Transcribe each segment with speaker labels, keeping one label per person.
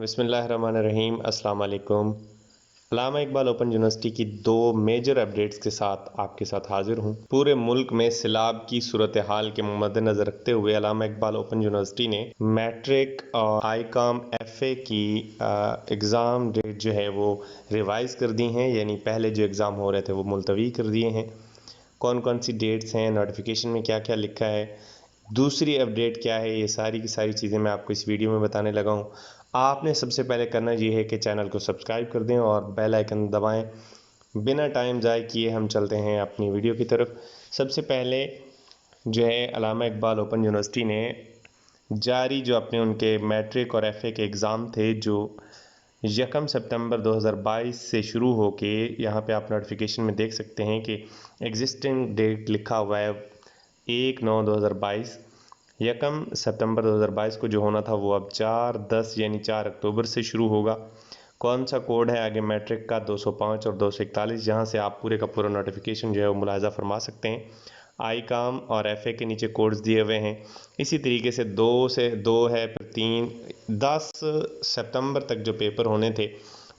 Speaker 1: बिस्मिल्लाहिर्रहमानिर्रहीम। अस्सलाम वालेकुम। अल्लामा इकबाल ओपन यूनिवर्सिटी की दो मेजर अपडेट्स के साथ आपके साथ हाजिर हूँ। पूरे मुल्क में सैलाब की सूरत हाल के मद्देनज़र रखते हुए अल्लामा इकबाल ओपन यूनिवर्सिटी ने मैट्रिक और आईकॉम एफए की एग्ज़ाम डेट जो है वो रिवाइज़ कर दी हैं, यानी पहले जो एग्ज़ाम हो रहे थे वो मुलतवी कर दिए हैं। कौन कौन सी डेट्स हैं, नोटिफिकेशन में क्या क्या लिखा है, दूसरी अपडेट क्या है, ये सारी की सारी चीज़ें मैं आपको इस वीडियो में बताने लगा हूँ। आपने सबसे पहले करना ये है कि चैनल को सब्सक्राइब कर दें और बेल आइकन दबाएं। बिना टाइम ज़ाय किए हम चलते हैं अपनी वीडियो की तरफ। सबसे पहले जो है अल्लामा इकबाल ओपन यूनिवर्सिटी ने जारी जो अपने उनके मैट्रिक और एफए के एग्ज़ाम थे जो 1 सितंबर 2022 से शुरू होके, यहाँ पे आप नोटिफिकेशन में देख सकते हैं कि एग्जिस्टिंग डेट लिखा हुआ है 1/9/2022। 1 सितंबर 2022 को जो होना था वो अब 4/10 यानी 4 अक्टूबर से शुरू होगा। कौन सा कोड है आगे मैट्रिक का 205 और 241, जहाँ से आप पूरे का पूरा नोटिफिकेशन जो है वो मुलाहिज़ा फरमा सकते हैं। आईकॉम और एफए के नीचे कोड्स दिए हुए हैं। इसी तरीके से 2 से 2 है, फिर 3, 10 सितंबर तक जो पेपर होने थे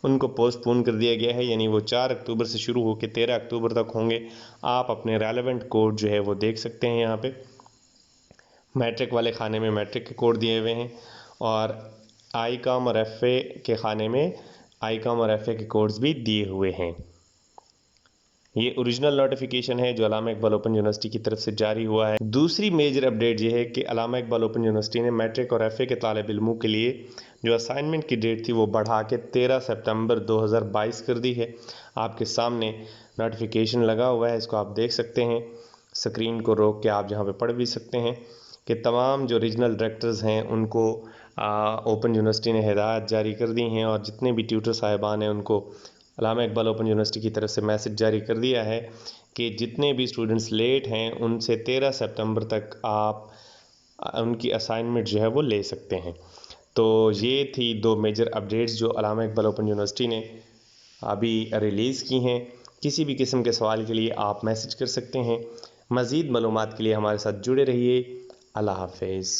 Speaker 1: उनको पोस्टपोन कर दिया गया है, यानी वो 4 अक्टूबर से शुरू होकर 13 अक्टूबर तक होंगे। आप अपने रेलेवेंट कोड जो है वो देख सकते हैं। यहाँ पे मैट्रिक वाले खाने में मैट्रिक के कोड दिए हुए हैं और आईकॉम और एफए के खाने में आईकॉम और एफए के कोड्स भी दिए हुए हैं। ये ओरिजिनल नोटिफिकेशन है जो अल्लामा इकबाल ओपन यूनिवर्सिटी की तरफ से जारी हुआ है। दूसरी मेजर अपडेट ये है कि अल्लामा इकबाल ओपन यूनिवर्सिटी ने मैट्रिक और एफए के तालिब इल्मों के लिए जो असाइनमेंट की डेट थी वो बढ़ा के 13 सितंबर 2022 कर दी है। आपके सामने नोटिफिकेशन लगा हुआ है, इसको आप देख सकते हैं। स्क्रीन को रोक के आप जहाँ पे पढ़ भी सकते हैं कि तमाम जो रीजनल डायरेक्टर्स हैं उनको ओपन यूनिवर्सिटी ने हिदायत जारी कर दी हैं और जितने भी ट्यूटर साहिबान हैं उनको अल्लामा इकबाल ओपन यूनिवर्सिटी की तरफ से मैसेज जारी कर दिया है कि जितने भी स्टूडेंट्स लेट हैं उनसे 13 सितंबर तक आप उनकी असाइनमेंट जो है वो ले सकते हैं। तो ये थी दो मेजर अपडेट्स जो अल्लामा इकबाल ओपन यूनिवर्सिटी ने अभी रिलीज़ की हैं। किसी भी किस्म के सवाल के लिए आप मैसेज कर सकते हैं। मज़ीद मालूमात के लिए हमारे साथ जुड़े रहिए। अल्लाह हाफ़िज़।